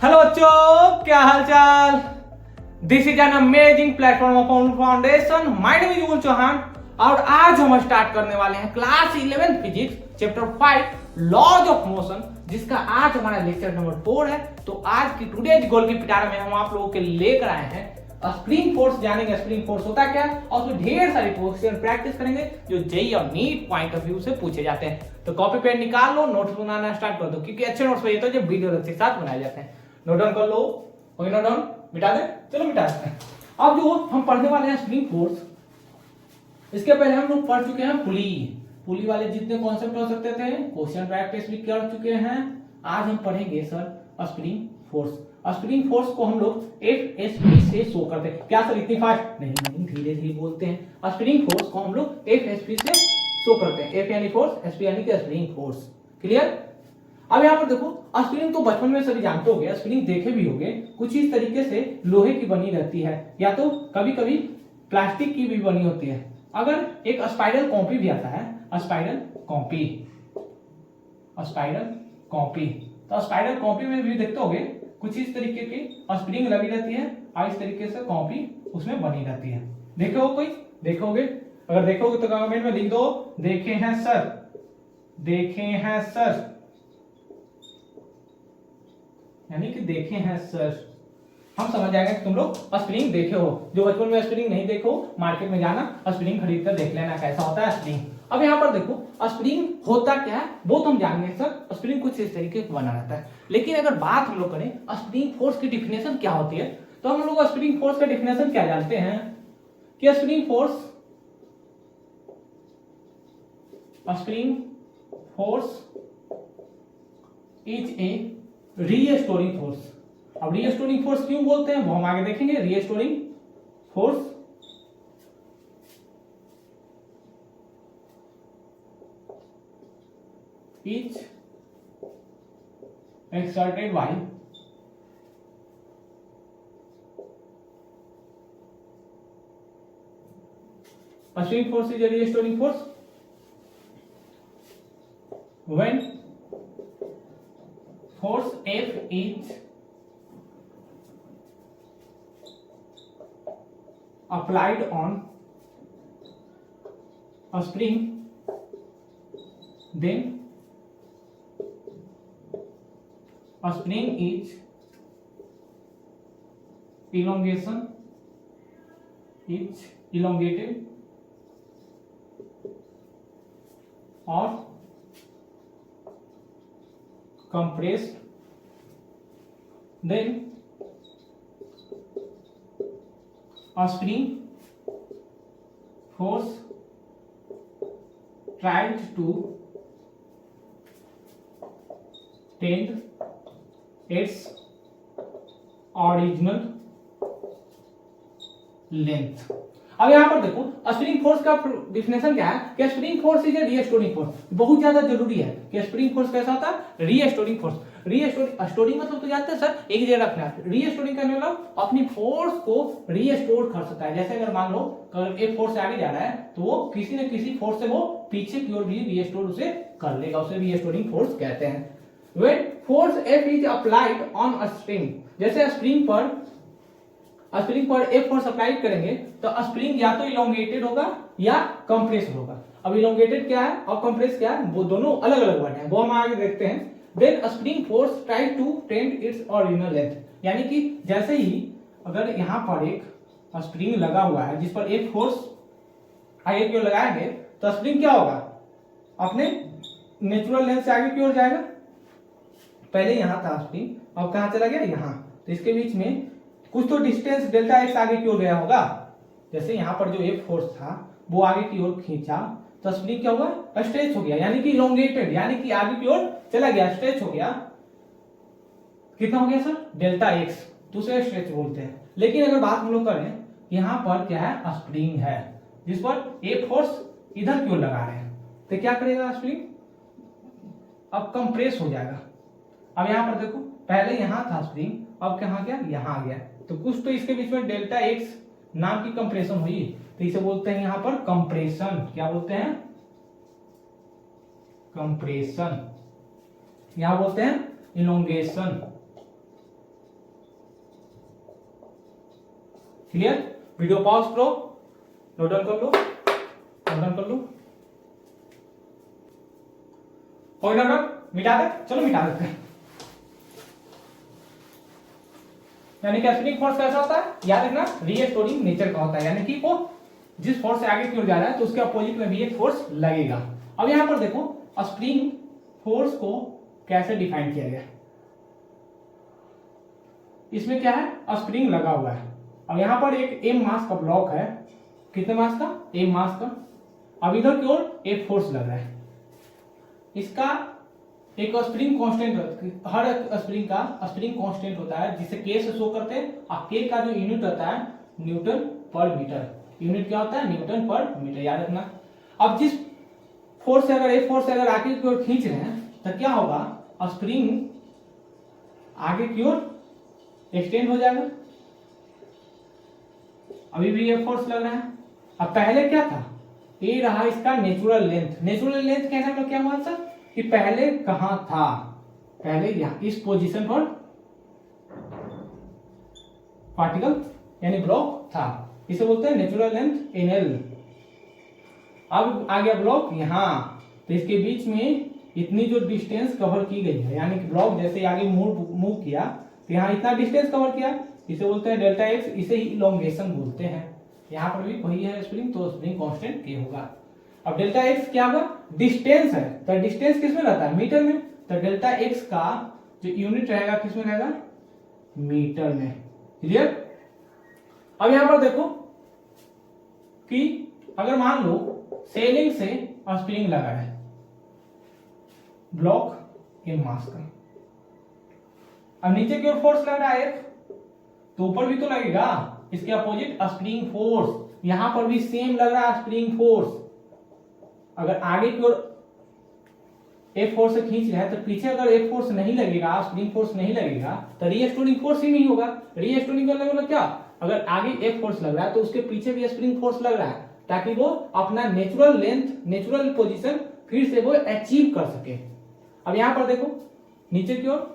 Hello बच्चों, क्या हाल चाल। This is an amazing platform of foundation. My name is Yugal Chauhan और आज हम स्टार्ट करने वाले हैं class 11 physics chapter 5 laws of motion, जिसका आज हमारा लेक्चर नंबर 4 है। तो आज की टुडेज गोल की पिटारा में हम आप लोगों के लेकर आए हैं स्प्रिंग फोर्स। जानेंगे स्प्रिंग फोर्स होता क्या है और उसमें ढेर सारी क्वेश्चन प्रैक्टिस करेंगे जो जेई और नीट पॉइंट ऑफ व्यू से पूछे जाते हैं। तो कॉपी पेन निकाल लो, नोट्स बनाना स्टार्ट कर दो, क्योंकि अच्छे नोट्स वही होते हैं जो वीडियो के साथ बनाए जाते हैं। नोट डाउन कर लो, कोई नोट डाउन मिटा दे, चलो मिटा देते हैं। अब जो हम पढ़ने वाले हैं स्प्रिंग फोर्स, इसके पहले हम लोग पढ़ चुके हैं पुली वाले जितने कॉन्सेप्ट हो सकते थे क्वेश्चन प्रैक्टिस भी कर चुके हैं। आज हम पढ़ेंगे sir spring force. Spring force को हम लोग एफएसपी से शो करते हैं। क्या सर इतनी फास्ट नहीं, धीरे धीरे बोलते हैं। स्प्रिंग फोर्स को हम लोग एफएसपी से शो करते हैं। एफ यानी फोर्स, एसपी यानी कि स्प्रिंग फोर्स। क्लियर। अब यहाँ पर देखो, स्प्रिंग तो बचपन में सभी जानते होंगे, स्प्रिंग देखे भी होंगे। कुछ इस तरीके से लोहे की बनी रहती है या तो कभी कभी प्लास्टिक की भी बनी होती है। अगर एक स्पाइरल कॉपी भी आता है, स्पाइरल कॉपी, तो स्पाइरल कॉपी में भी देखते होंगे कुछ इस तरीके की स्प्रिंग लगी रहती है और इस तरीके से कॉपी उसमें बनी रहती है। देखे हो कोई? देखोगे? अगर देखोगे तो कमेंट में लिख दो देखे हैं सर, देखे हैं सर, यानी कि देखे हैं सर। हम समझ जाएंगे कि तुम लोग स्प्रिंग देखे हो। जो बचपन में स्प्रिंग नहीं देखो, मार्केट में जाना स्प्रिंग खरीद कर देख लेना कैसा होता है स्प्रिंग। अब यहाँ पर देखो स्प्रिंग होता क्या है वो तो हम जानेंगे सर। स्प्रिंग कुछ इस तरीके का बना रहता है। लेकिन अगर बात हम लोग करें स्प्रिंग फोर्स की डिफिनेशन क्या होती है, तो हम लोग स्प्रिंग फोर्स का डिफिनेशन क्या जानते हैं कि spring force is a restoring force. अब रीस्टोरिंग फोर्स क्यों बोलते हैं वो हम आगे देखेंगे। Restoring force is exerted by spring force is a restoring force when force F is applied on a spring, then a spring is elongated or compressed, then a spring force tried to tend its original length। अब यहां पर देखो spring force का definition क्या है कि spring force is a restoring force. बहुत ज्यादा जरूरी है कि स्प्रिंग फोर्स कैसा होता है, रीस्टोरिंग फोर्स। रीस्टोरिंग मतलब तो जानते हैं सर, एक जगह रखना। रीस्टोरिंग करने वाला अपनी फोर्स को रीस्टोर कर सकता है। जैसे अगर मान लो एक फोर्स आगे जा रहा है तो वो किसी न किसी फोर्स से वो पीछे की ओर भी रीस्टोर उसे कर लेगा, उसे रीस्टोरिंग फोर्स कहते हैं। When force F is applied on a spring, जैसे स्प्रिंग पर F फोर्स अप्लाई करेंगे तो स्प्रिंग या तो इलोंगेटेड होगा या कंप्रेस होगा। अब इलोंगेटेड क्या है और कंप्रेस क्या है, वो दोनों अलग अलग वर्ड हैं, वो हम आगे देखते हैं। Then spring force try to tend its original length, यानी कि जैसे ही अगर यहाँ पर एक स्प्रिंग लगा हुआ है जिस पर एक फोर्स आगे की ओर लगाएंगे तो स्प्रिंग क्या होगा, अपने नेचुरल लेंथ से आगे की ओर जाएगा। पहले यहां था स्प्रिंग, अब कहां चला गया, यहां। तो इसके बीच में कुछ तो डिस्टेंस डेल्टा एक्स आगे की ओर गया होगा। जैसे यहां पर जो एक फोर्स था वो आगे की ओर खींचा तो स्प्रिंग क्या हुआ, स्ट्रेच हो गया, यानी कि इलोंगेटेड, यानी कि आगे की ओर चला गया, स्ट्रेच हो गया। कितना हो गया सर, डेल्टा एक्स, तो उसे स्ट्रेच बोलते हैं। लेकिन अगर बात हम लोग करें, यहां पर क्या है, स्प्रिंग है जिस पर एक फोर्स इधर की ओर लगा रहे हैं, तो क्या करेगा स्प्रिंग, अब कंप्रेस हो जाएगा। अब यहां पर देखो पहले यहां था स्प्रिंग, अब कहां गया, यहां आ गया, तो कुछ तो इसके बीच में डेल्टा एक्स नाम की कंप्रेशन हुई, तो इसे बोलते हैं यहां पर कंप्रेशन। क्या बोलते हैं, कंप्रेशन। यहां बोलते हैं इलोंगेशन। क्लियर? वीडियो पॉज करो, नोट डाउन कर लो, नोट डाउन कर लो। कोई नोट डाउन मिटा दे, चलो मिटा देते हैं। यानी कि स्प्रिंग फोर्स कैसा होता है, याद रखना, रीस्टोरिंग नेचर का होता है, यानी कि वो जिस फोर्स से आगे की ओर जा रहा है तो उसके अपोजिट में भी एक फोर्स लगेगा। अब यहां पर देखो स्प्रिंग फोर्स को कैसे डिफाइन किया गया। इसमें क्या है, स्प्रिंग लगा हुआ है। अब यहां पर एक m मास का ब्लॉक है, कितने मास का, m मास का। अब इधर की ओर एक फोर्स लग रहा है, इसका एक स्प्रिंग कांस्टेंट, हर स्प्रिंग का स्प्रिंग कांस्टेंट होता है जिसे k से शो करते हैं, और k का जो यूनिट होता है न्यूटन पर मीटर। यूनिट क्या होता है, न्यूटन पर मीटर, याद रखना। अब जिस फोर्स से अगर एक फोर्स से अगर आगे की ओर खींच रहे हैं तो क्या होगा, स्प्रिंग आगे की ओर एक्सटेंड हो जाएगा। अभी भी ये फोर्स लग रहा है। अब पहले क्या था, ये रहा इसका नेचुरल लेंथ। नेचुरल लेंथ कहने का क्या मतलब कि पहले कहां था, पहले यहां इस पोजीशन पर पार्टिकल यानी ब्लॉक था, इसे बोलते हैं नेचुरल लेंथ एनएल। अब आ गया ब्लॉक यहां, तो इसके बीच में इतनी जो डिस्टेंस कवर की गई है, यानी कि ब्लॉक जैसे आगे मूव किया तो यहाँ इतना डिस्टेंस कवर किया, इसे बोलते हैं डेल्टा एक्स, इसे ही इलोंगेशन बोलते हैं। यहाँ पर भी वही है स्प्रिंग, तो स्प्रिंग कांस्टेंट के होगा। अब डेल्टा एक्स क्या होगा, डिस्टेंस है, तो डिस्टेंस किस में रहता है, मीटर में, तो डेल्टा एक्स का जो यूनिट रहेगा किस में रहेगा, मीटर में। क्लियर? अब यहां पर देखो कि अगर मान लो सेलिंग से स्प्रिंग लगा है, ब्लॉक इन मास का, अब नीचे की ओर फोर्स लग रहा है एक, तो ऊपर भी तो लगेगा, इसके अपोजिट स्प्रिंग फोर्स, यहां पर भी सेम लग रहा है स्प्रिंग फोर्स। अगर आगे की ओर एक फोर्स से खींच रहा है तो पीछे अगर एक फोर्स नहीं लगेगा, स्प्रिंग फोर्स नहीं लगेगा, तो रीस्टोरिंग फोर्स ही नहीं होगा। रीस्टोरिंग करने वाला क्या, अगर आगे एक फोर्स लग रहा है तो उसके पीछे भी स्प्रिंग फोर्स लग रहा है, ताकि वो अपना नेचुरल लेंथ, नेचुरल पोजीशन फिर से वो अचीव कर सके। अब यहां पर देखो नीचे की ओर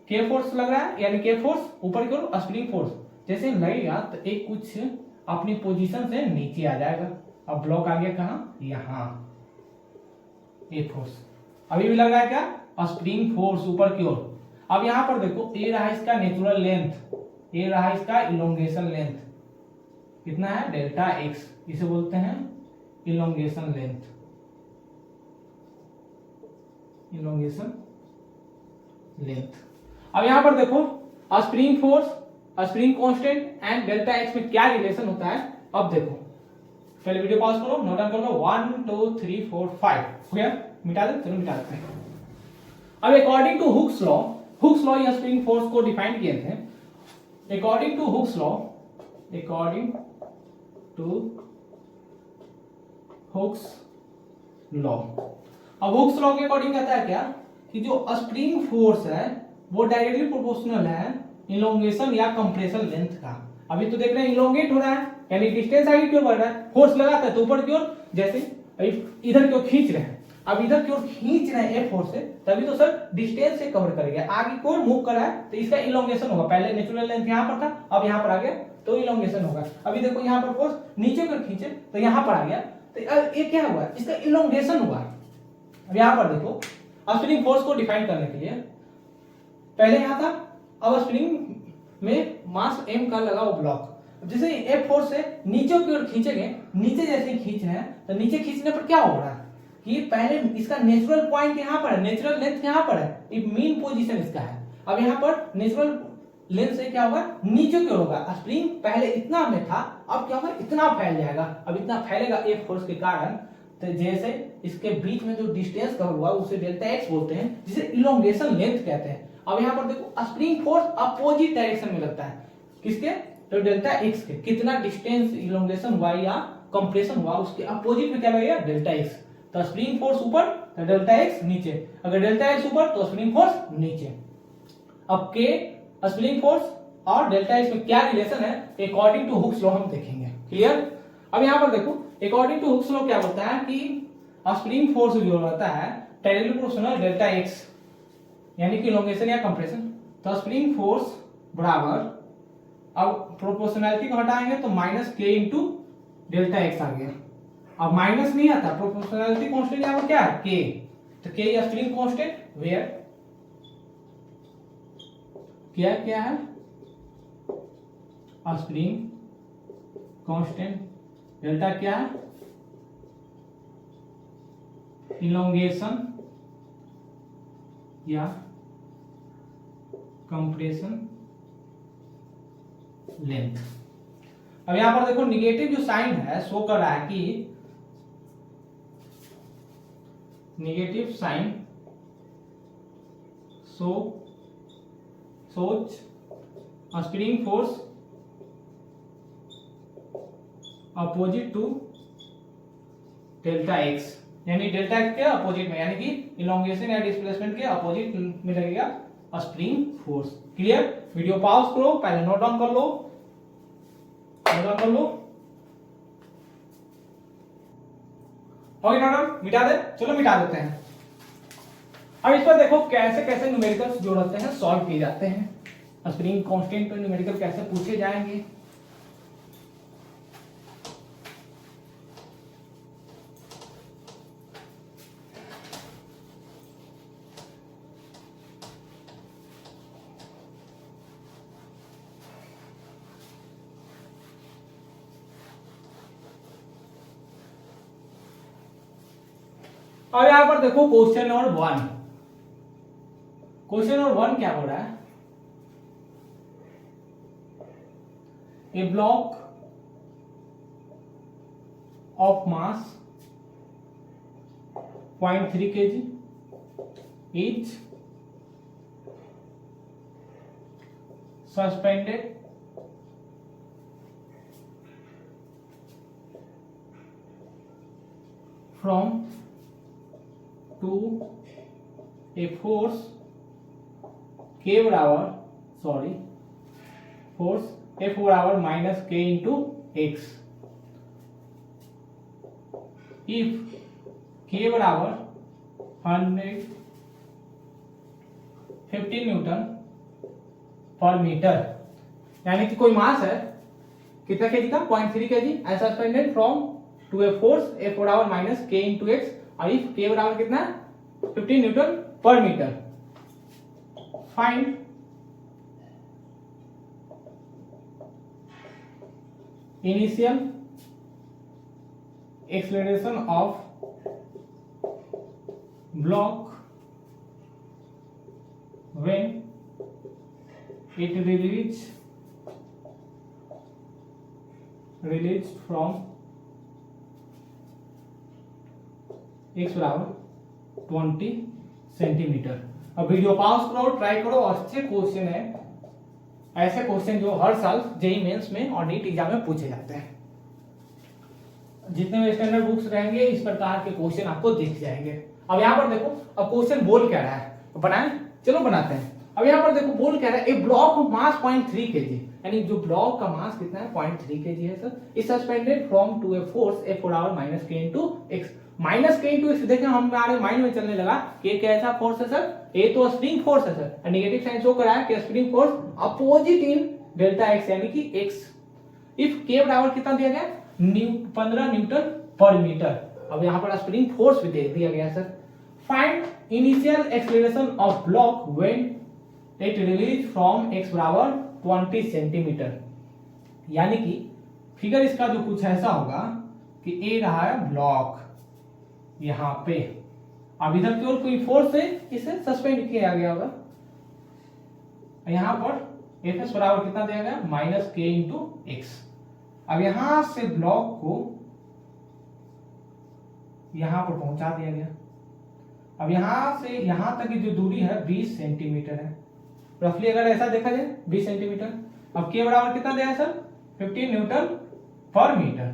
के फोर्स लग रहा है, यानी के फोर्स, ऊपर की ओर स्प्रिंग फोर्स, जैसे लगेगा तो एक कुछ अपनी पोजीशन से नीचे आ जाएगा। अब ब्लॉक आ गया कहां, यहां, ये फोर्स अभी भी लग रहा है क्या, स्प्रिंग फोर्स ऊपर की ओर। अब यहां पर देखो ये रहा इसका नेचुरल लेंथ, ये रहा इसका इलोंगेशन लेंथ, कितना है, डेल्टा एक्स, इसे बोलते हैं इलोंगेशन लेंथ, इलोंगेशन लेंथ। अब यहां पर देखो spring force, spring constant and delta x में क्या रिलेशन होता है। अब देखो, पहले वीडियो पॉज करो, नोट डाउन कर लो, 1 2 3 4 5 हो गया, मिटा दे, चलो मिटा देते हैं। अब according to Hooke's law, Hooke's law या स्प्रिंग फोर्स को डिफाइन किए थे। According to Hooke's law, according to Hooke's law, अब हुक्स लॉ के अकॉर्डिंग कहता है क्या कि जो स्प्रिंग फोर्स है वो डायरेक्टली प्रोपोर्शनल है इलोंगेशन या कंप्रेशन लेंथ का। अभी तो देख रहे हैं इलोंगेट हो रहा है, यानी डिस्टेंस आगे की ओर बढ़ रहा है, फोर्स लगाता है तो ऊपर की ओर, जैसे इधर की ओर खींच रहे हैं, अब इधर की ओर खींच रहे हैं फोर्स से, तभी तो सर डिस्टेंस से कवर करेगा, आगे की ओर मूव कर रहा है तो इसका इलोंगेशन होगा। पहले नेचुरल लेंथ यहां पर था, अब यहां पर आ गया तो इलोंगेशन होगा। अभी देखो यहां पर फोर्स नीचे की ओर खींचे तो यहां पर आ गया, तो ये क्या हुआ, इसका इलोंगेशन हुआ। अब यहां पर देखो स्प्रिंग फोर्स को डिफाइन करने के लिए पहले यहां था, अब स्प्रिंग में मास m का लगा वो ब्लॉक, जैसे F फोर्स से नीचे की ओर खींचेंगे, नीचे जैसे ही खींच रहे हैं तो नीचे खींचने पर क्या हो रहा है कि पहले इसका नेचुरल पॉइंट यहां पर है, नेचुरल लेंथ यहां पर है, ये मेन पोजीशन इसका है। अब यहां पर नेचुरल लेंथ से क्या होगा, नीचे की ओर होगा, स्प्रिंग पहले इतना में था, अब क्या होगा, इतना फैल जाएगा। अब इतना फैलेगा F फोर्स के कारण, तो जैसे इसके बीच में जो डिस्टेंस कवर हुआ उसे डेल्टा एक्स बोलते हैं, जिसे इलोंगेशन लेंथ कहते हैं। अब यहां पर देखो स्प्रिंग फोर्स अपोजिट डायरेक्शन में लगता है, किसके, तो डेल्टा एक्स के, कितना डिस्टेंस इलोंगेशन हुआ या कंप्रेशन हुआ उसके अपोजिट में क्या लगेगा, डेल्टा एक्स। तो स्प्रिंग फोर्स ऊपर तो डेल्टा एक्स नीचे, अगर डेल्टा एक्स ऊपर तो स्प्रिंग फोर्स नीचे। अब के स्प्रिंग फोर्स और डेल्टा एक्स में क्या रिलेशन है अकॉर्डिंग टू हुक्स लॉ हम देखेंगे। क्लियर? अब यहां पर देखो अकॉर्डिंग टू हुक्स लॉ क्या होता है कि स्प्रिंग फोर्स जो रहता है डायरेक्टली प्रोपोर्शनल डेल्टा एक्स, यानी कि इलोंगेशन या कंप्रेशन। तो स्प्रिंग फोर्स बराबर अब प्रोपोर्शनैलिटी को हटाएंगे तो माइनस के इंटू डेल्टा एक्स आ गया। अब माइनस नहीं आता, प्रोपोर्शनैलिटी कांस्टेंट यहाँ पर क्या है के, तो के या स्प्रिंग कांस्टेंट वेयर क्या क्या है स्प्रिंग कांस्टेंट, डेल्टा क्या है इलोंगेशन या कंप्रेशन लेंथ। अब यहां पर देखो निगेटिव जो साइन है शो कर रहा है कि निगेटिव साइन सोच spring force opposite to delta x, यानी डेल्टा एक्स के अपोजिट में, यानी कि इलोंगेशन या डिस्प्लेसमेंट के अपोजिट में लगेगा spring force. Clear? Video pause करो, पहले नोट डाउन कर लो, नोट डाउन कर लो। ओके नोट डाउन, मिटा दे, चलो मिटा देते हैं। अब इस पर देखो कैसे कैसे न्यूमेरिकल्स जो रहते हैं सॉल्व किए जाते हैं। स्प्रिंग कांस्टेंट पर न्यूमेरिकल कैसे पूछे जाएंगे। अब यहां पर देखो क्वेश्चन नंबर 1, क्वेश्चन नंबर 1 क्या हो रहा है, a block of mass 0.3 kg is suspended from to a force k बराबर force F बराबर minus k into x. If k बराबर 150 न्यूटन पर मीटर, यानी कि कोई मास है कितना केजी का 0.3 KG and suspended from to a force F बराबर माइनस k इंटू एक्स, और इफ k बराबर कितना 50 न्यूटन पर metre, find initial acceleration of block when it released from x बराबर 20 सेंटीमीटर। अब वीडियो पॉज करो, ट्राई करो, अच्छे क्वेश्चन है, ऐसे क्वेश्चन जो हर साल जेईई मेंस में और नीट एग्जाम में पूछे जाते हैं। जितने भी स्टैंडर्ड बुक्स रहेंगे इस प्रकार के क्वेश्चन आपको दिख जाएंगे। अब यहाँ पर देखो, अब क्वेश्चन बोल क्या रहा है, तो बनाएं, चलो बनाते हैं। अब यहाँ पर देखो बोल क्या रहा है, a block of mass 0.3 kg, यानी जो ब्लॉक का मास कितना है 0.3 kg है sir, is suspended from to a force F बराबर minus k into x. Minus k into x देखें हमारे माइंड में चलने लगा कि कैसा फोर्स है सर, ए तो स्प्रिंग फोर्स है सर, नेगेटिव साइन शो करा है कि spring force opposite in delta x यानी कि एक्स। इफ k बराबर कितना दिया गया 15 न्यूटन पर मीटर। अब यहाँ पर स्प्रिंग फोर्स भी दे दिया गया sir. Find initial acceleration of block when it release from x बराबर 20 सेंटीमीटर, यानी कि फिगर इसका जो कुछ ऐसा होगा कि ए रहा है ब्लॉक यहां पे, अब इधर की ओर कोई फोर्स से इसे सस्पेंड किया गया होगा, यहां पर एफ एस बराबर कितना दिया गया माइनस के इंटू एक्स। अब यहां से ब्लॉक को यहां पर पहुंचा दिया गया। अब यहां से यहां तक की जो दूरी है 20 सेंटीमीटर है, रफली अगर ऐसा देखा जाए 20 सेंटीमीटर। अब के बराबर कितना दिया है सर 15 न्यूटन पर मीटर।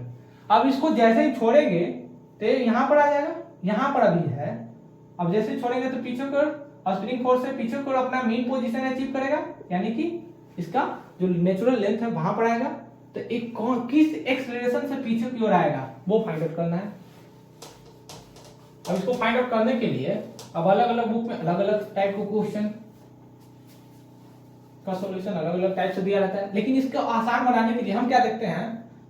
अब इसको जैसे ही छोड़ेंगे तो यहां पर आ जाएगा, यहां पर अभी है, अब जैसे ही छोड़ेंगे तो पीछे कर स्प्रिंग फोर्स से पीछे को अपना मेन पोजीशन अचीव करेगा, यानी कि इसका जो नेचुरल लेंथ है वहां पर आएगा। तो एक किस एक्सेलरेशन से पीछे की ओर आएगा वो फाइंड आउट करना है। अब इसको फाइंड आउट करने के लिए अब अलग अलग बुक में अलग अलग टाइप के क्वेश्चन का सॉल्यूशन अलग अलग टाइप से दिया रहता है, लेकिन इसको आसान बनाने के लिए हम क्या देखते हैं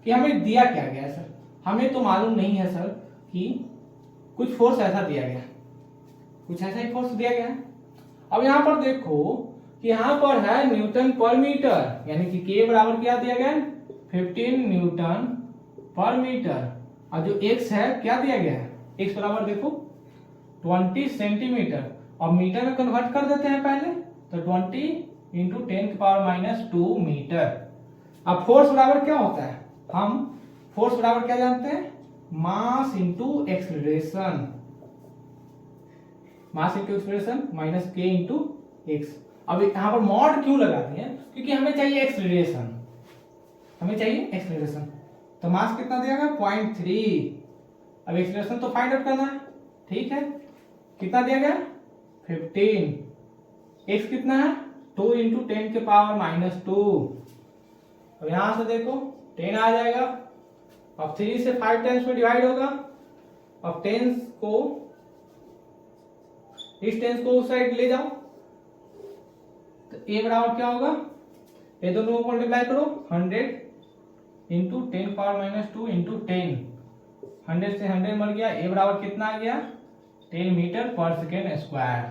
कि हमें दिया क्या गया है सर। हमें तो मालूम नहीं है सर कि कुछ फोर्स ऐसा दिया गया है, कुछ ऐसा ही फोर्स दिया गया है। अब यहाँ पर देखो कि यहाँ पर है न्यूटन पर मीटर, यानी कि के बराबर क्या दिया गया है 15 न्यूटन पर मीटर। और जो x है क्या दिया गया है, x बराबर देखो 20 सेंटीमीटर। अब मीटर में कन्वर्ट कर देते हैं पहले, तो 20 इंटू 10⁻⁻2 मीटर। अब फोर्स बराबर क्या होता है, हम फोर्स बराबर क्या जानते हैं, mass into acceleration, mass into acceleration minus के इंटू एक्स। अब यहां पर मॉड क्यों लगाते हैं, क्योंकि हमें चाहिए एक्सलरेशन, हमें चाहिए एक्सलरेशन। तो मास कितना दिया गया 0.3। अब एक्सलरेशन तो फाइंड आउट करना है, ठीक है। कितना दिया गया 15, एक्स कितना है 2 इंटू 10⁻⁻2। अब यहां से देखो 10 आ जाएगा। अब 3 से 5 टाइम्स में डिवाइड होगा। अब 10 को इस 10 को उस साइड ले जाओ, तो ए बराबर क्या होगा, ये दोनों को मल्टीप्लाई करो 100 इंटू 10⁻⁻2 इंटू 10, 100 से 100 मर गया, ए बराबर कितना आ गया 10 मीटर पर सेकेंड स्क्वायर।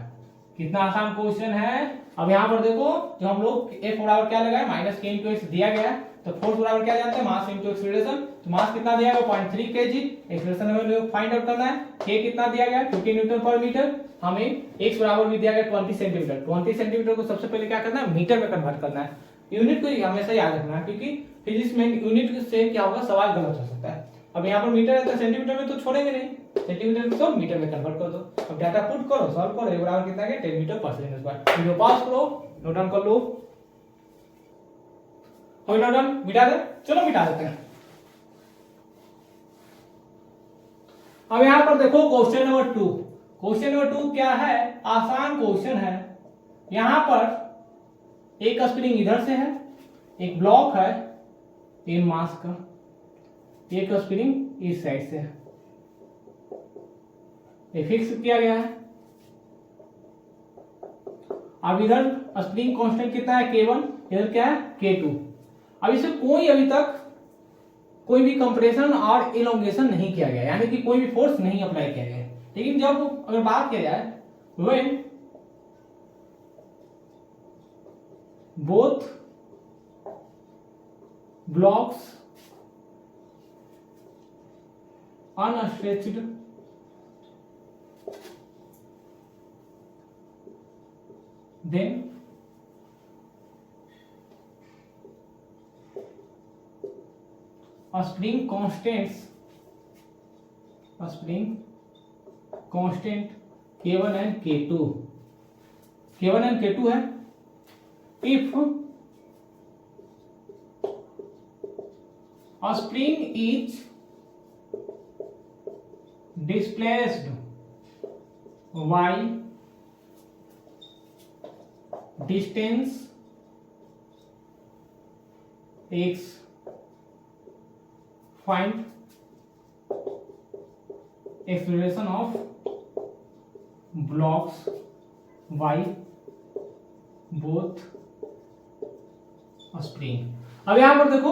कितना आसान क्वेश्चन है। अब यहाँ पर देखो जो हम लोग एफ बराबर क्या लगाए माइनस के इंटू एक्स दिया गया है, तो फोर्स बराबर क्या जानते हैं मास इंटू एक्सीलरेशन। तो मास कितना दिया गया 0.3 kg, एक्सीलरेशन हमें फाइंड आउट करना है, के कितना दिया गया 50 न्यूटन पर मीटर। हमें एक्स बराबर भी दिया गया 20 सेंटीमीटर। 20 सेंटीमीटर को सबसे पहले क्या करना है मीटर में कन्वर्ट करना है। यूनिट को हमेशा याद रखना है, क्योंकि फिजिक्स में यूनिट से क्या होगा सवाल गलत हो सकता है। अब यहाँ पर मीटर है तो सेंटीमीटर में तो छोड़ेंगे नहीं, सेंटीमीटर में तो मीटर में कन्वर्ट कर दो। अब डाटा पुट करो, सॉल्व करो, ए बराबर कितना है 10 मीटर पर सेकंड स्क्वायर। वीडियो पॉज करो, नोट डाउन कर लो। हो नोट डाउन, मिटा दे, चलो मिटा देते हैं। अब यहाँ पर देखो क्वेश्चन नंबर 2। क्वेश्चन नंबर 2 क्या है, आसान क्वेश्चन है। यहाँ पर एक स्प्रिंग इधर से है, एक ब्लॉक है 3 मास का, एक स्प्रिंग इस साइड से है, ये फिक्स किया गया है। अब इधर स्प्रिंग कांस्टेंट कितना है K1, इधर क्या है K2। अब इसे कोई अभी तक कोई भी कंप्रेशन और इलोंगेशन नहीं किया गया, यानी कि कोई भी फोर्स नहीं अप्लाई किया गया। लेकिन जब अगर बात किया जाए when both blocks unstretched then a spring constant K1 and K2, K1 and K2 है। if a spring is displaced y distance x, find acceleration of blocks y both spring. अब यहां पर देखो,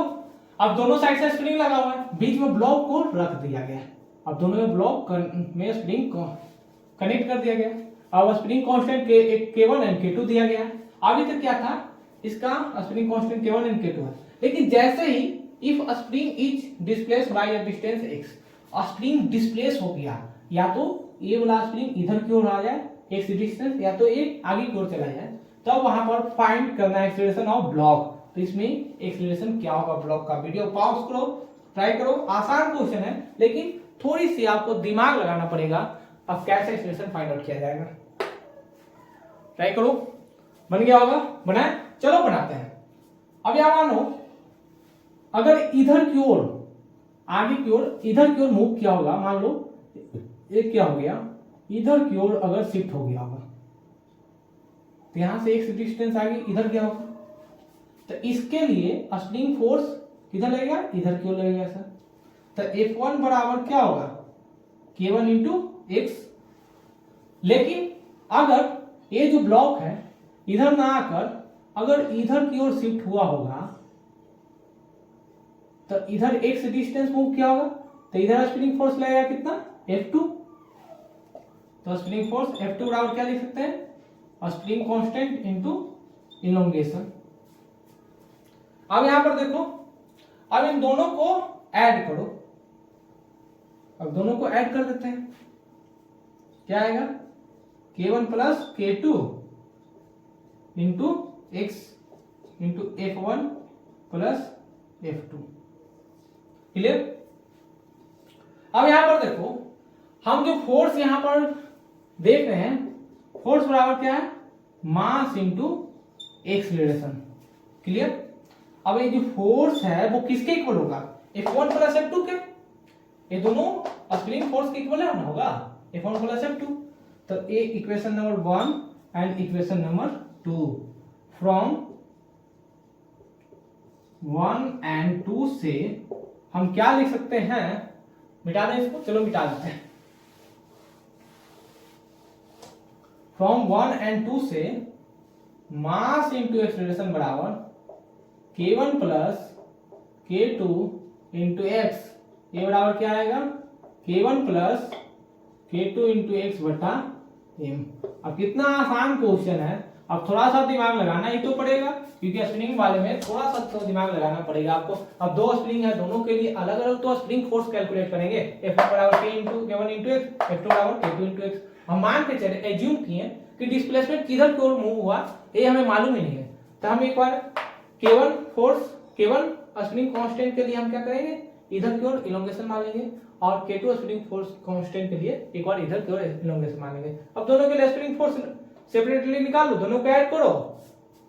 अब दोनों साइड से स्प्रिंग लगा हुआ है, बीच में ब्लॉक को रख दिया गया। अब दोनों में ब्लॉक में स्प्रिंग को कनेक्ट कर दिया गया। अब spring constant K1 and K2 दिया गया। अभी तक क्या था, इसका spring constant K1 and K2 है, लेकिन जैसे ही if spring is displaced by a distance x, spring displace हो गया, या तो ये वाला स्प्रिंग इधर की ओर आ जाए x डिस्टेंस, या तो ये आगे की ओर चला जाए, तब वहां पर फाइंड करना है एक्सीलरेशन ऑफ ब्लॉक। तो इसमें एक्सीलरेशन क्या होगा ब्लॉक का। वीडियो पॉज करो, ट्राई करो, आसान क्वेश्चन है, लेकिन थोड़ी सी आपको दिमाग लगाना पड़ेगा। अब कैसे एक्सीलरेशन फाइंड आउट किया जाएगा, ट्राई करो। बन गया होगा, बनाए, चलो बनाते हैं। अब यहां मानो अगर इधर की ओर आगे की ओर इधर की ओर मूव किया होगा, मान लो एक क्या हो गया इधर की ओर अगर शिफ्ट हो गया होगा, तो यहां से एक डिस्टेंस आगे इधर गया होगा, तो इसके लिए स्प्रिंग फोर्स किधर लगेगा, इधर की ओर लगेगा सर। तो F1 बराबर क्या होगा K1 इंटू एक्स। लेकिन अगर ये जो ब्लॉक है इधर ना आकर अगर इधर की ओर शिफ्ट हुआ होगा तो इधर x डिस्टेंस मूव किया होगा, तो इधर स्प्रिंग फोर्स लगेगा कितना, F2। तो स्प्रिंग फोर्स F2 बराबर क्या लिख सकते हैं, स्प्रिंग कांस्टेंट इनटू इलोंगेशन। अब यहां पर देखो, अब इन दोनों को ऐड करो, अब दोनों को ऐड कर देते हैं, क्या आएगा, K1 plus K2 into x into F1 plus F2। Clear. अब यहां पर देखो, हम जो फोर्स यहां पर देख रहे हैं, फोर्स बराबर क्या है, मास इंटू एक्सीलरेशन। क्लियर। अब ये जो फोर्स है वो किसके इक्वल होगा, F1 प्लस F2 के, ये दोनों स्प्रिंग फोर्स के इक्वल है ना, होगा F1 प्लस F2। तो ये equation number 1 and equation number 2 from 1 and 2 से हम क्या लिख सकते हैं, मिटा दें इसको, चलो मिटा देते हैं। फ्रॉम 1 एंड 2 से मास इंटू एक्सीलरेशन बराबर K1 plus K2 into x, ये बराबर क्या आएगा, K1 plus K2 into x बटा m। अब कितना आसान क्वेश्चन है, अब थोड़ा सा दिमाग लगाना ही तो पड़ेगा, क्योंकि स्प्रिंग वाले में थोड़ा सा तो दिमाग लगाना पड़ेगा आपको। अब दो स्प्रिंग है, दोनों के लिए अलग अलग तो स्प्रिंग फोर्स कैलकुलेट करेंगे, F1 बराबर K1 इंटू एक्स, F2 बराबर K2 इंटू एक्स। हम मान के चले, एज्यूम किए कि डिस्प्लेसमेंट किधर की ओर मूव हुआ ये हमें मालूम ही नहीं है, तो हम एक बार K1 force, K1 spring constant के लिए हम क्या करेंगे, इधर की ओर इलोंगेशन मान लेंगे, और K2 स्प्रिंग फोर्स कांस्टेंट के लिए एक बार इधर की ओर इलोंगेशन मान लेंगे। अब दोनों के लिए स्प्रिंग फोर्स सेपरेटली निकाल लो, दोनों को ऐड करो,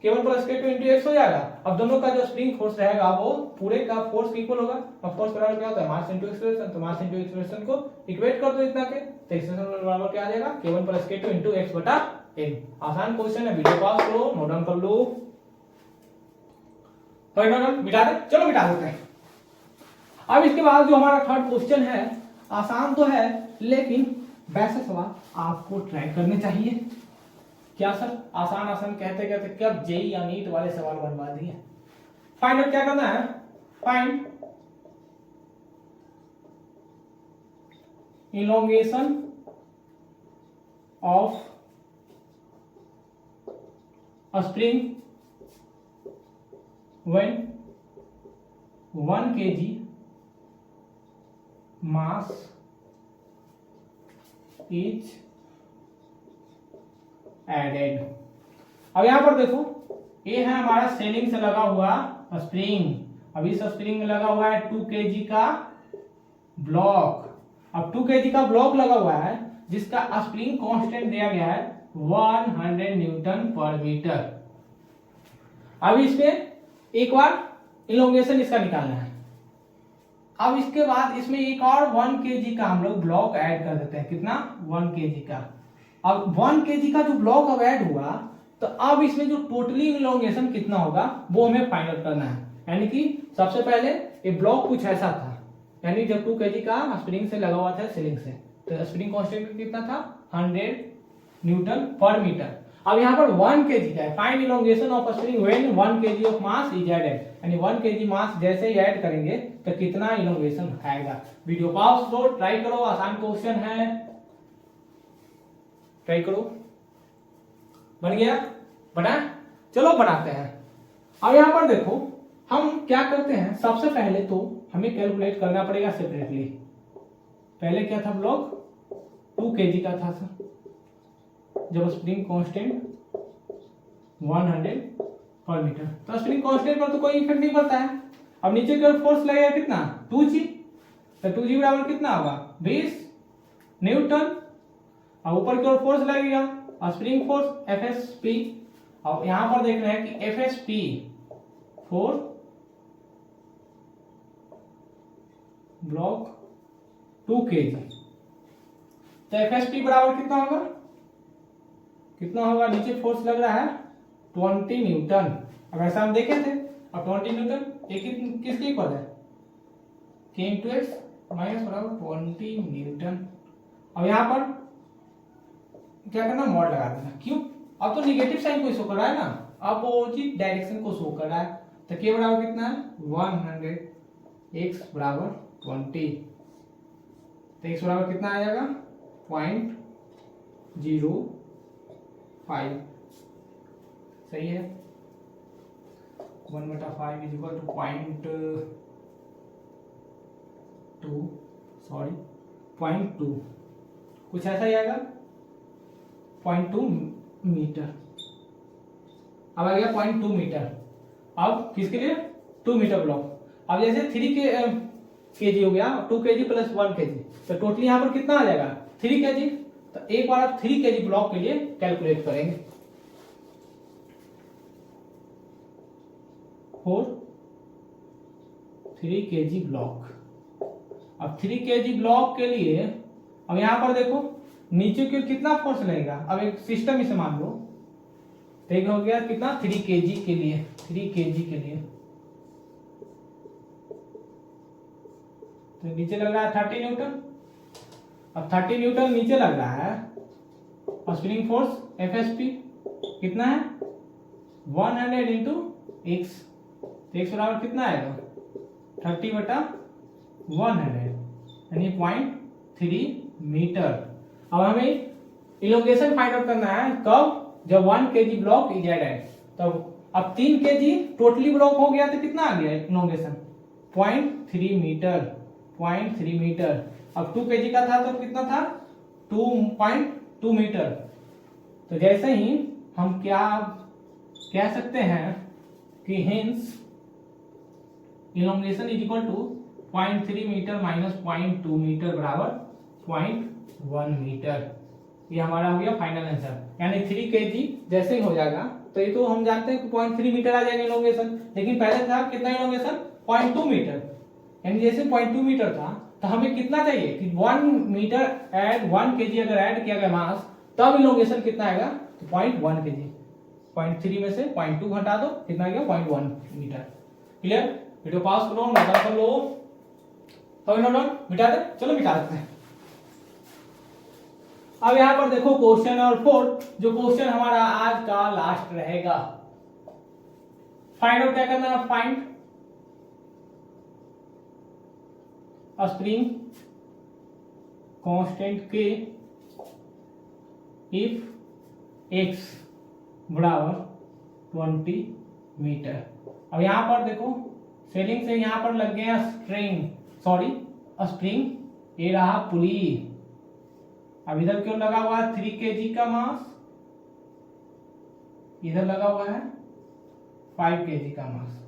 K1 plus K2 into x हो जाएगा। अब दोनों का जो स्प्रिंग फोर्स रहेगा वो पूरे का फोर्स इक्वल होगा। अब फोर्स बराबर क्या होता है, मास इंटू एक्सीलरेशन, तो मास इंटू एक्सीलरेशन को इक्वेट कर दो इतना के, तो एक्सीलरेशन बराबर क्या आ जाएगा, K1 plus K2 into x बटा m। आसान क्वेश्चन है, वीडियो पॉज करो, नोट डाउन कर लो। मिटा दे, चलो मिटा देते हैं। अब इसके बाद जो हमारा थर्ड क्वेश्चन है, आसान तो है लेकिन वैसे सवाल आपको ट्राई करने चाहिए। क्या सर, आसान आसान कहते कहते कब जेई या नीट वाले सवाल बनवा दिए। फाइंड क्या करना है, find elongation of a spring when 1 kg mass is added। अब यहां पर देखो, ये है हमारा सेलिंग से लगा हुआ स्प्रिंग। अब इस स्प्रिंग में लगा हुआ है 2 kg का ब्लॉक। अब 2 kg का ब्लॉक लगा हुआ है जिसका स्प्रिंग कांस्टेंट दिया गया है 100 न्यूटन पर मीटर। अब इसमें एक बार इलोंगेशन इसका निकालना है। अब इसके बाद इसमें एक और 1 kg का हम लोग ब्लॉक ऐड कर देते हैं, कितना, 1 kg का। अब 1 kg का जो ब्लॉक अब ऐड हुआ, तो अब इसमें जो टोटली इलोंगेशन कितना होगा वो हमें फाइंड आउट करना है। यानी कि सबसे पहले ये ब्लॉक कुछ ऐसा था, यानी जब 2 kg का स्प्रिंग से लगा हुआ था सीलिंग से, तो स्प्रिंग कांस्टेंट कितना था, 100 न्यूटन पर मीटर। अब यहाँ पर 1 kg का है, find elongation of spring when 1 kg of mass is added, यानी 1 kg मास जैसे ही ऐड करेंगे तो कितना इलोंगेशन आएगा। वीडियो पॉज करो, ट्राई करो, आसान क्वेश्चन है, ट्राई करो। बन गया, बना, चलो बनाते हैं। अब यहाँ पर देखो हम क्या करते हैं, सबसे पहले तो हमें कैलकुलेट करना पड़ेगा सेपरेटली। पहले क्या था ब्लॉक, 2 kg का था सर, जब स्प्रिंग कांस्टेंट 100 पर मीटर, तो स्प्रिंग कांस्टेंट पर तो कोई इफेक्ट नहीं पड़ता है। अब नीचे की ओर फोर्स लगेगा कितना, 2g, तो 2g बराबर कितना होगा, 20 न्यूटन। अब ऊपर की ओर फोर्स लगेगा स्प्रिंग फोर्स FSP। अब यहां पर देख रहे हैं कि FSP फॉर ब्लॉक 2 kg, तो FSP बराबर कितना होगा, कितना होगा, नीचे फोर्स लग रहा है 20 न्यूटन। अब ऐसा हम देखे थे, अब 20 न्यूटन ये किसके इक्वल है, K इंटू एक्स माइनस बराबर 20 न्यूटन। अब यहां पर क्या करना, मॉड लगा देना। क्यों, अब तो निगेटिव साइन को शो कर रहा है ना, अपोजिट डायरेक्शन को शो कर रहा है। तो के बराबर कितना है 100, x बराबर 20, तो x बराबर कितना आ जाएगा 0.05, सही है। 1/5 इज इक्वल टू 0.2 कुछ ऐसा ही आएगा 0.2 मीटर। अब आ गया 0.2 मीटर। अब किसके लिए 2 मीटर ब्लॉक। अब जैसे 3 kg हो गया, 2 kg प्लस 1 kg, तो टोटल यहाँ पर कितना आ जाएगा 3 kg। तो एक बार आप 3 kg ब्लॉक के लिए कैलकुलेट करेंगे। 3 kg ब्लॉक। अब 3 kg ब्लॉक के लिए अब यहां पर देखो नीचे की ओर कितना फोर्स लगेगा। अब एक सिस्टम इसे मान लो, तो एक हो गया कितना 3 kg के लिए, 3 kg के लिए तो नीचे लग रहा है 30 न्यूटन। अब 30 न्यूटन नीचे लग रहा है और स्प्रिंग फोर्स FSP कितना है 100 इंटू x, तो x बराबर कितना आएगा 30/100 यानी 0.3 मीटर। अब हमें इलोंगेशन फाइंड आउट करना है कब, जब 1 kg ब्लॉक इज एडेड। तब अब 3 kg टोटली ब्लॉक हो गया तो कितना आ गया इलोंगेशन 0.3 मीटर, 0.3 मीटर। अब 2 kg का था तो कितना था 2.2 मीटर। तो जैसे ही हम क्या कह सकते हैं कि hence elongation is equal to 0.3 metre minus 0.2 metre बराबर 0.1 मीटर। ये हमारा हो गया फाइनल आंसर। यानी 3 kg जैसे ही हो जाएगा तो ये तो हम जानते हैं कि 0.3 मीटर आ जाएगा इलोंगेशन, लेकिन पहले था कितना इलोंगेशन 0.2 मीटर। यानी जैसे 0.2 मीटर था तो हमें कितना चाहिए कि 1 मीटर ऐड 1 kg अगर ऐड किया गया मास तब इलोंगेशन कितना आएगा तो 0.1 kg। 0.3 में से 0.2 घटा दो कितना गया 0.1 मीटर। क्लियर। वीडियो पास करो, बता कर लो, तो नोट मिटा दे, चलो मिटा देते हैं। अब यहां पर देखो क्वेश्चन और 4, जो क्वेश्चन हमारा आज का लास्ट रहेगा। फाइंड आउट क्या करना है, फाइंड अ स्प्रिंग कांस्टेंट के इफ x बराबर 20 मीटर। अब यहां पर देखो सेलिंग से यहां पर लग गया स्प्रिंग, ये रहा पुली। अब इधर क्यों लगा हुआ है 3 kg का मास, इधर लगा हुआ है 5 kg का मास।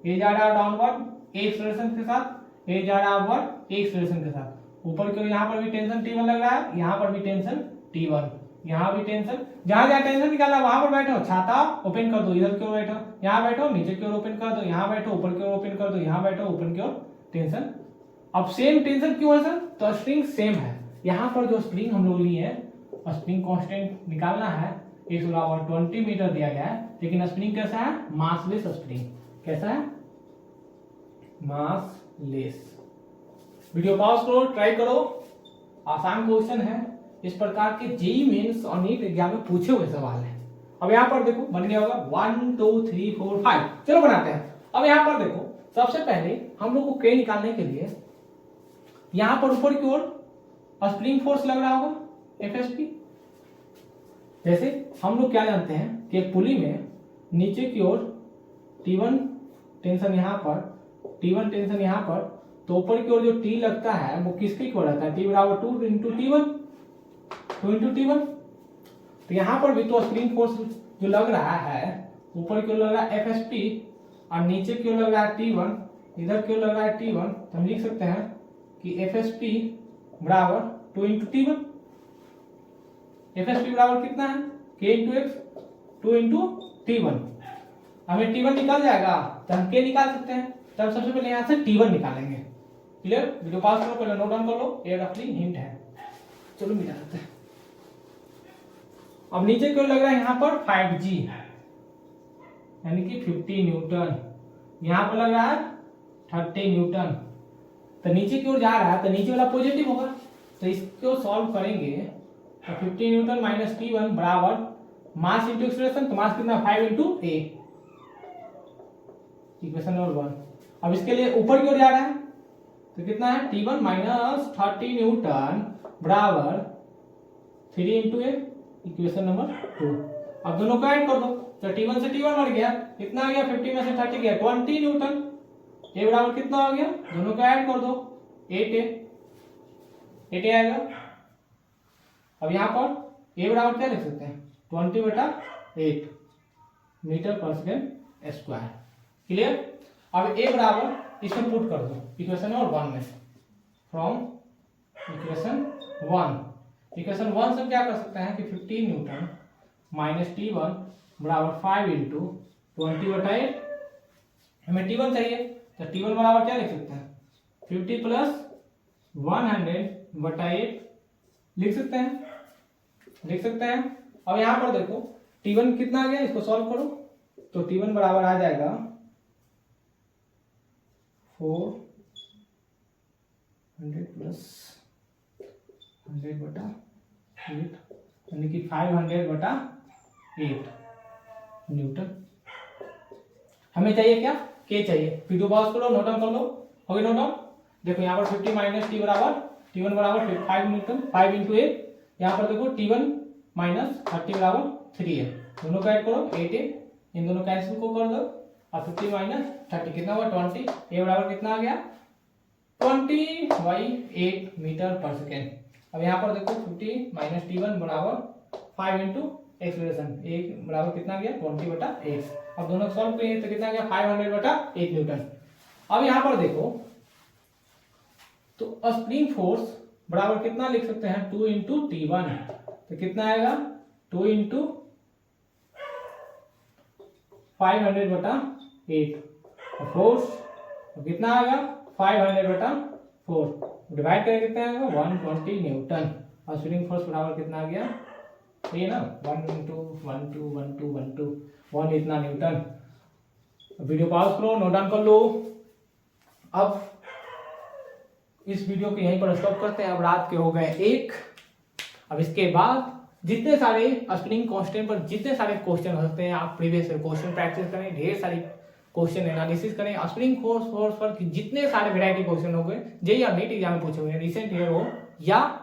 ये जा रहा है डाउनवर्ड एक एक्सेलरेशन के साथ, ये जा रहा है अपवर्ड एक एक्सेलरेशन के साथ। ऊपर क्यों यहाँ पर भी टेंशन T1 लग रहा है, यहाँ पर भी टेंशन T1, यहाँ भी टेंशन। जहां जहां टेंशन निकाला वहां पर बैठो, छाता ओपन कर दो, इधर की ओर बैठो, यहाँ बैठो, नीचे की ओर ओपन कर दो, यहाँ बैठो, ऊपर की ओर ओपन कर दो, यहाँ बैठो, ऊपर की ओर टेंशन। अब सेम टेंशन क्यों है सर, तो स्प्रिंग सेम है। यहाँ पर जो स्प्रिंग हम लोग लिए हैं स्प्रिंग कांस्टेंट निकालना है, एक 20 मीटर दिया गया है, लेकिन स्प्रिंग कैसा है मासलेस स्प्रिंग। कैसा है मासलेस। वीडियो पॉज करो, ट्राई करो, आसान क्वेश्चन है। इस प्रकार के जेईई मेंस और नीट एग्जाम में पूछे हुए सवाल है। अब यहाँ पर देखो बन गया होगा 1 2 3 4 5, चलो बनाते हैं। अब यहाँ पर देखो सबसे पहले हम लोग को के निकालने के लिए यहाँ पर ऊपर की ओर स्प्रिंग फोर्स लग रहा होगा FSP। जैसे हम लोग क्या जानते हैं कि एक पुली में नीचे की ओर T1 टेंशन यहाँ पर, T1 टेंशन यहाँ पर, तो ऊपर की ओर जो T लगता है वो किसके की ओर रहता है, T बराबर 2 इंटू T1। तो यहाँ पर भी तो स्प्रिंग फोर्स जो लग रहा है ऊपर की ओर लग रहा है FSP और नीचे की ओर लग रहा है T1, इधर की ओर लग रहा है T1। तो हम लिख सकते हैं कि FSP बराबर 2 इंटू T1। FSP बराबर कितना है K into x, 2 into T1। हमें T1 निकाल जाएगा तो हम K निकाल सकते हैं। तब सबसे पहले यहाँ से T1 निकालेंगे। क्लियर। वीडियो पास करो, पहले नोट डाउन कर लो, ये रफली हिंट है। चलो मिटा देते हैं। अब नीचे क्यों लग रहा है यहाँ पर 5G यानी कि 50 न्यूटन, यहाँ पर लग रहा है 30 न्यूटन। तो नीचे की ओर जा रहा है तो नीचे वाला पॉजिटिव होगा, तो इसको सॉल्व करेंगे तो 50 न्यूटन माइनस T1 बराबर मास इंटू एक्सीलरेशन, तो मास कितना 5 इंटू ए, इक्वेशन नंबर 1। अब इसके लिए ऊपर की ओर जा रहा है तो कितना है T1 माइनस 30 न्यूटन बराबर 3 इंटू ए, इक्वेशन नंबर 2। अब दोनों को ऐड कर दो तो T1 से T1 बढ़ गया, कितना आ गया 50 में से 30 गया 20 न्यूटन, ए बराबर कितना हो गया, दोनों को ऐड कर दो 8 आएगा। अब यहाँ पर ए बराबर क्या लिख सकते हैं 20/8 मीटर पर सेकेंड स्क्वायर। क्लियर। अब ए बराबर इसमें पुट कर दो इक्वेशन नंबर 1 में, फ्रॉम इक्वेशन 1 से क्या कर सकते हैं कि 15 न्यूटन माइनस T1 बराबर 5 इंटू 20/8, हमें T1 चाहिए तो T1 बराबर क्या लिख सकते हैं 50 प्लस 100/8 लिख सकते हैं। अब यहाँ पर देखो T1 कितना आ गया, इसको सॉल्व करो तो T1 बराबर आ जाएगा 400 प्लस 100/8 यानी कि 500/8 न्यूटन। हमें चाहिए क्या, के चाहिए। वीडियो पॉज करो, नोट डाउन कर लो, हो गया नोट डाउन। देखो यहाँ पर 50 माइनस T बराबर T1 बराबर 5 न्यूटन, 5 इंटू 8। यहाँ पर देखो T1 माइनस 30 बराबर 3 है, दोनों का ऐड करो 8 है, इन दोनों कैंसिल को कर दो और 50 माइनस 30 कितना हुआ 20, ए बराबर कितना आ गया 20/8 मीटर पर सेकेंड। अब यहाँ पर देखो 50 माइनस T1 बराबर 5 इंटू एक्सीलरेशन, ए बराबर कितना गया 20/8। अब दोनों सॉल्व करिए तो कितना गया 500/8 न्यूटन। अब यहाँ पर देखो तो स्प्रिंग फोर्स बराबर कितना लिख सकते हैं 2 इंटू T1, तो कितना आएगा 2 इंटू 500/8 फोर्स कितना आएगा 500/4, डिवाइड करें कितना आएगा 120 न्यूटन। और स्प्रिंग फोर्स बराबर कितना आ गया ये ना 1 इंटू 1 2 1 2 1 2 1 इतना न्यूटन। वीडियो पॉज करो, नोट डाउन कर लो। अब इस वीडियो को यहीं पर स्टॉप करते हैं, अब रात के हो गए 1। अब इसके बाद जितने सारे स्प्रिंग कांस्टेंट पर जितने सारे क्वेश्चन हो सकते हैं आप प्रीवियस क्वेश्चन प्रैक्टिस करें, ढेर सारी क्वेश्चन एनालिसिस करें। स्प्रिंग फोर्स पर जितने सारे वैरायटी क्वेश्चन हो गए जेईई और नीट एग्जाम में पूछे हुए हैं, रिसेंट ईयर हो या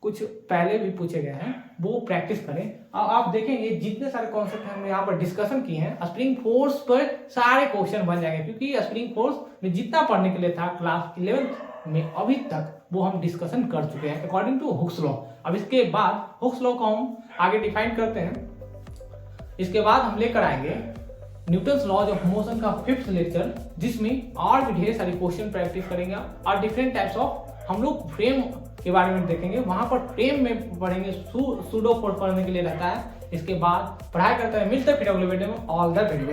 कुछ पहले भी पूछे गए हैं, वो प्रैक्टिस करें। अब आप देखेंगे जितने सारे कॉन्सेप्ट हमने यहाँ पर डिस्कशन किए हैं स्प्रिंग फोर्स पर सारे क्वेश्चन बन जाएंगे, क्योंकि स्प्रिंग फोर्स में जितना पढ़ने के लिए था क्लास 11th में अभी तक वो हम डिस्कशन कर चुके हैं अकॉर्डिंग टू हुक्स लॉ। अब इसके बाद हुक्स लॉ को हम आगे डिफाइन करते हैं। इसके बाद हम लेकर आएंगे न्यूटन्स लॉज ऑफ मोशन का 5th लेक्चर, जिसमें और भी ढेर सारी क्वेश्चन प्रैक्टिस करेंगे और डिफरेंट टाइप्स ऑफ हम लोग फ्रेम के बारे में देखेंगे। वहां पर फ्रेम में पढ़ेंगे, सूडो फोर्स पढ़ने के लिए रहता है। इसके बाद पढ़ाई करते हैं, मिलते हैं फिर अगले वीडियो में। All the very best.